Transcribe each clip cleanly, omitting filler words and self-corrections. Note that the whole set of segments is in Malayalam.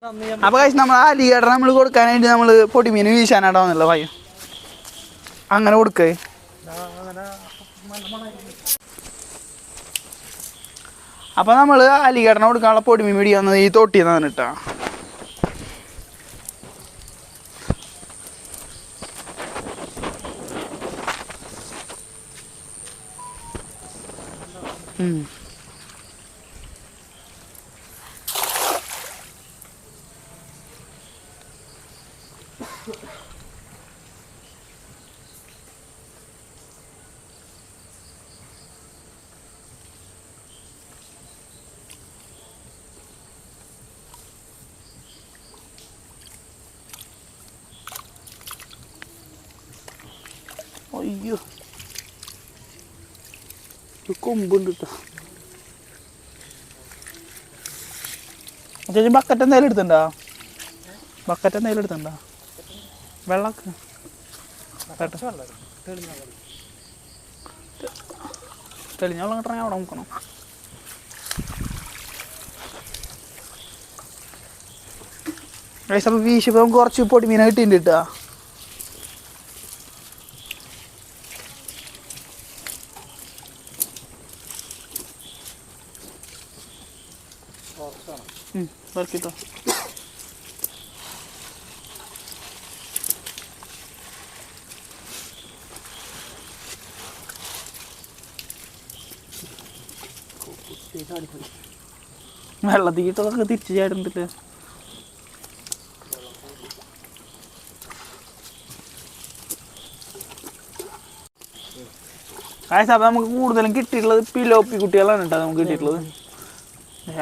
അപ്പൊ കഴിച്ച് നമ്മൾ അലിഗഡർ നമ്മൾ കൊടുക്കാനായിട്ട് നമ്മൾ പൊടിമീൻ വീശാനായിട്ടാ വന്നല്ലോ ഭായി. അങ്ങനെ കൊടുക്കേ. അപ്പൊ നമ്മള് അലിഗഡറിനെ കൊടുക്കാനുള്ള പൊടിമീൻ പിടിക്കാൻ വന്നത് ഈ തോട്ടിന്നാണ് കേട്ടാ. അയ്യോ കൊമ്പുണ്ട് കേട്ടോ. ചേച്ചി ബക്കറ്റ് എന്തായാലും എടുത്തുണ്ടോ? ബക്കറ്റ് എന്തായാലും എടുത്തുണ്ടോ? വെള്ളമൊക്കെ തെളിഞ്ഞ വെള്ളം കിട്ടണമെങ്കിൽ അവിടെ നോക്കണം. അപ്പോൾ വീശിപ്പോൾ നമുക്ക് കുറച്ച് പൊടിമീനെ കിട്ടിയിട്ടുണ്ട് കേട്ടോ. വർക്കിട്ടോ വെള്ളത്തിട്ടതൊക്കെ തിരിച്ചു ചാടുന്നില്ല. അപ്പം നമുക്ക് കൂടുതലും കിട്ടിയിട്ടുള്ളത് പിലോപ്പി കുട്ടികളാണ് കേട്ടോ നമുക്ക് കിട്ടിയിട്ടുള്ളത്.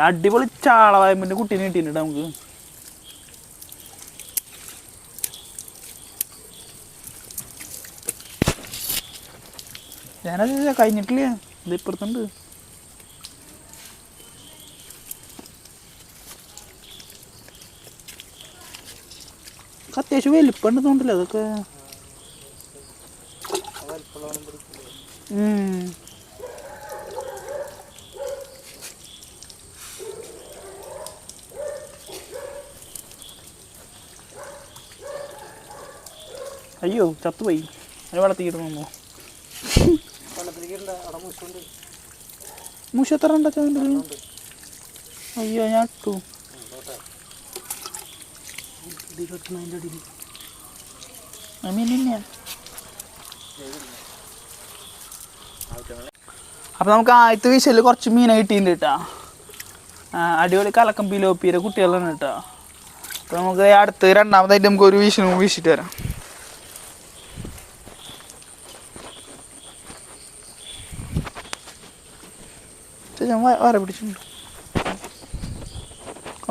അടിപൊളി ചാളവായ്മൻ്റെ കുട്ടീനെ കിട്ടിയിട്ടുണ്ട് നമുക്ക്. ഞാനത് കഴിഞ്ഞിട്ടില്ല, ഇത് ഇപ്പുറത്തുണ്ട്. അത്യാവശ്യം വലിപ്പമുണ്ട് തോന്നില്ല അതൊക്കെ. അയ്യോ ചത്തുപോയി. അത് വെള്ളത്തിക്കിട്ട് നോമ്പോ മുഷ എത്ര ഉണ്ടോ? അയ്യോ ഞാൻ ഇട്ടു. അപ്പം നമുക്ക് ആദ്യത്തെ വീശല് കുറച്ച് മീനെ കിട്ടിയിട്ടുണ്ട് കേട്ടോ. അടിപൊളി കലക്കം പിലോപ്പിയുടെ കുട്ടികളാണ് കേട്ടോ. അപ്പം നമുക്ക് അടുത്ത് രണ്ടാമതായിട്ട് നമുക്ക് ഒരു വീശിട്ട് വരാം. ഞാൻ വര പിടിച്ചിട്ടുണ്ട്.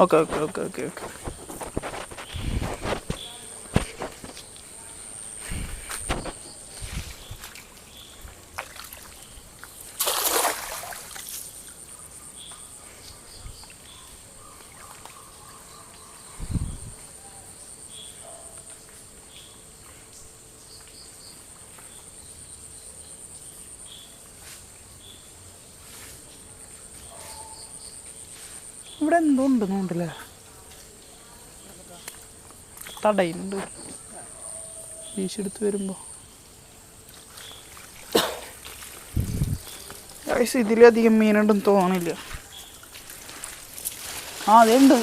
Okay okay okay okay okay. ഇവിടെ എന്തോ ഉണ്ടെന്നുണ്ടല്ലേ, തടയുന്നുണ്ട് വീശെടുത്ത് വരുമ്പോൾ. ഇതിലധികം മീനുണ്ടെന്ന് തോന്നില്ല. അതേ ഉണ്ട്.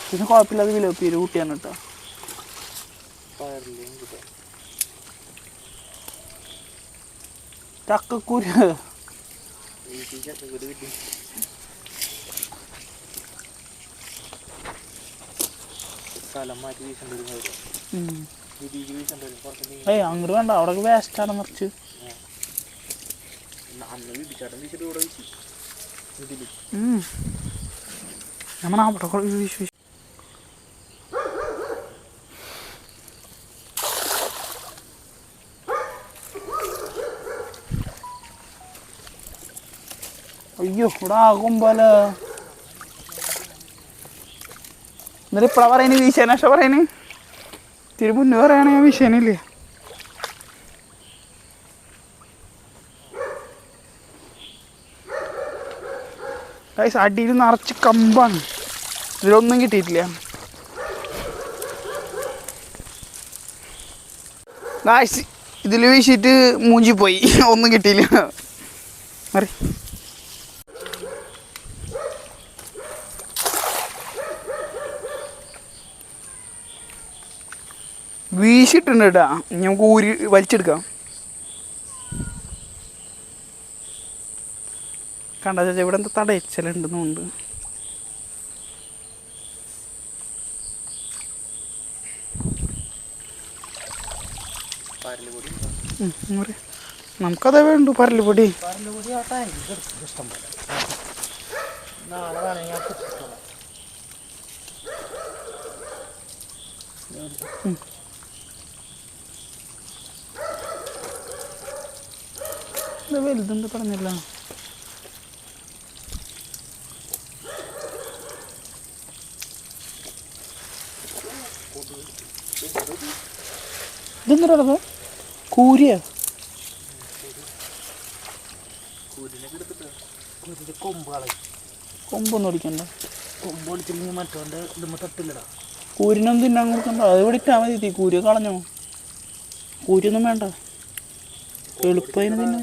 പിന്നെ കുഴപ്പമില്ലാതെ വിലോപ്പിയൊരു കുട്ടിയാണ് കേട്ടോ. ചക്കക്കുരു അങ്ങോട്ട് വേണ്ട, അവിടെ വേസ്റ്റാണ് നിറച്ച്. നമ്മൾ അവിടെ അയ്യോ ഇവിടെ ആകുമ്പോലെ. എന്നിട്ട് ഇപ്പഴാ പറയുന്നത് വീശാനാശ പറയുന്നത്. തിരുമുന്ന് പറയുകയാണെങ്കിൽ വീശാനില്ലേ. ഗൈസ് അടിയിൽ നിറച്ച് കമ്പാണ്, ഇതിലൊന്നും കിട്ടിയിട്ടില്ല. ഗൈസ് ഇതിൽ വീശിയിട്ട് മൂഞ്ചി പോയി, ഒന്നും കിട്ടിയില്ല. മറി വീശിട്ടുണ്ട് കേട്ടാ, നമുക്ക് ഊരി വലിച്ചെടുക്കാം. കണ്ടാ ചേച്ചാ ഇവിടെ എന്താ തടയച്ചലുണ്ടെന്നുണ്ട്. നമുക്കതേ വേണ്ടു പരലുപൊടി. വലുതുണ്ട് പറഞ്ഞില്ല. ഇതെന്താ കൂരിയ കൊമ്പൊന്നും ഒടിക്കണ്ട, കൊമ്പൊടിച്ചില്ലെങ്കിൽ മറ്റോൻ്റെ ഇതുമ്പോൾ തട്ടില്ലടാ. കൂരിനൊന്നും തിന്നാൻ കൊടുക്കണ്ട, അത് ഇവിടെ ഇട്ടാൽ മതി. കൂരിയെ കളഞ്ഞോ, കൂരിയൊന്നും വേണ്ട, എളുപ്പതിന് തിന്നെ.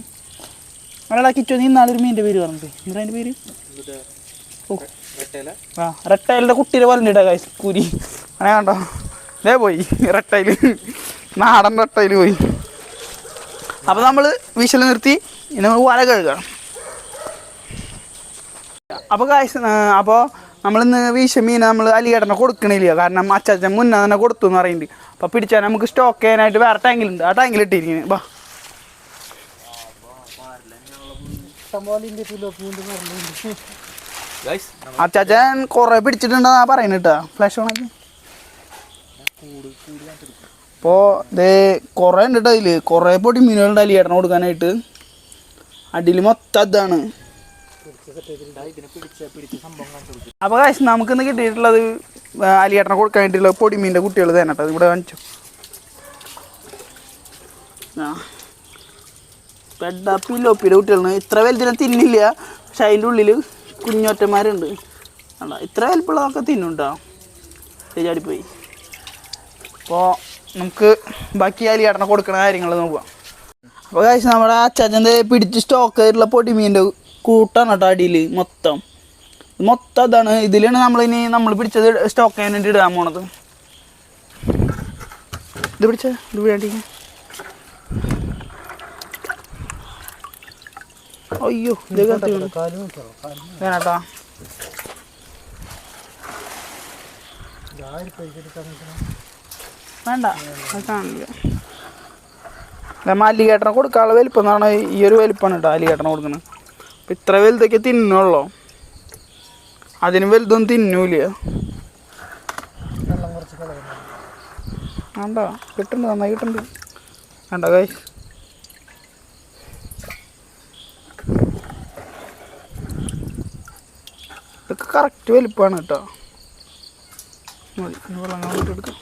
അല്ലടാ കിച്ചോ, നീ നാളൊരു മീൻ്റെ പേര് പറഞ്ഞിട്ട്, എന്താ അതിൻ്റെ പേര്? ഓ ആ റെട്ടയിലിൻ്റെ കുട്ടീരെ പറഞ്ഞിട്ടാ കാശ് കൂരി. അങ്ങനെ കണ്ടോ, ഇതേ പോയി റെട്ടയിൽ, നാടൻ റെട്ടയിൽ പോയി. അപ്പോൾ നമ്മൾ വിശൽ നിർത്തി ഇനി നമുക്ക് വല കഴുകണം. അപ്പോൾ കാശ് അപ്പോൾ നമ്മളിന്ന് വീശ മീൻ നമ്മൾ അലിയേട്ടനെ കൊടുക്കണില്ല, കാരണം അച്ചാച്ചൻ മുന്നേ തന്നെ കൊടുത്തു എന്ന് പറയുന്നുണ്ട്. അപ്പോൾ പിടിച്ചാൽ നമുക്ക് സ്റ്റോക്ക് ചെയ്യാനായിട്ട് വേറെ ടാങ്കിലുണ്ട്, ആ ടാങ്കിൽ ഇട്ടിരിക്കുന്നത്. ബാ അച്ചാച്ചൻ കുറേ പിടിച്ചിട്ടുണ്ടെന്നാ പറയുന്നത് കേട്ടോ. ഫ്ലാഷ് ഓണാക്കി. അപ്പോൾ ഇതേ കുറേ ഉണ്ട് കേട്ടോ, അതിൽ കുറേ പൊടി മീനുകളുണ്ട് അലിയേട്ടനെ കൊടുക്കാനായിട്ട്. അടിയിൽ മൊത്തം അതാണ്. അപ്പോൾ കാശ് നമുക്കിന്ന് കിട്ടിയിട്ടുള്ളത് അലിയേട്ടനെ കൊടുക്കാനായിട്ടുള്ള പൊടിമീൻ്റെ കുട്ടികൾ തന്നെ കേട്ടോ. ഇവിടെ കാണിച്ചു. ആ പെഡ പിലോപ്പിയുടെ കുട്ടികളാണ്. ഇത്ര വലുതിനെ തിന്നില്ല, പക്ഷെ അതിൻ്റെ ഉള്ളിൽ കുഞ്ഞൊറ്റന്മാരുണ്ട്. അല്ല ഇത്ര വലുപ്പമുള്ളതൊക്കെ തിന്നും കേട്ടോ. ചാടിപ്പോയി. അപ്പോൾ നമുക്ക് ബാക്കി അലിയേട്ടനെ കൊടുക്കുന്ന കാര്യങ്ങൾ നോക്കാം. അപ്പോൾ കാശ് നമ്മുടെ അച്ചാച്ചൻ്റെ പിടിച്ച് സ്റ്റോക്ക് ചെയ്തിട്ടുള്ള പൊടിമീൻ്റെ കൂട്ടാണ് കേട്ടോ. അടിയിൽ മൊത്തം അതാണ്. ഇതിലാണ് നമ്മൾ പിടിച്ചത് സ്റ്റോക്ക് ചെയ്യാൻ വേണ്ടി ഇടാൻ പോണത്. ഇത് പിടിച്ച ഇത് വേണ്ടി. അയ്യോ ഇത് വേണട്ടാ. വേണ്ട അത് കാണില്ല. അലിയേട്ടനെ കൊടുക്കാനുള്ള വലിപ്പം എന്നാണ് ഈ ഒരു വലിപ്പമാണ് കേട്ടോ അലിയേട്ടനെ കൊടുക്കുന്നത്. അപ്പം ഇത്ര വലുതൊക്കെ തിന്നുള്ളൂ, അതിന് വലുതൊന്നും തിന്നൂല. വേണ്ട കിട്ടുന്നുണ്ട്, നന്നായി കിട്ടുന്നുണ്ട്. വേണ്ട കായ് ഇതൊക്കെ കറക്റ്റ് വലിപ്പമാണ് കേട്ടോ. മതി വെള്ളം എടുക്കാം.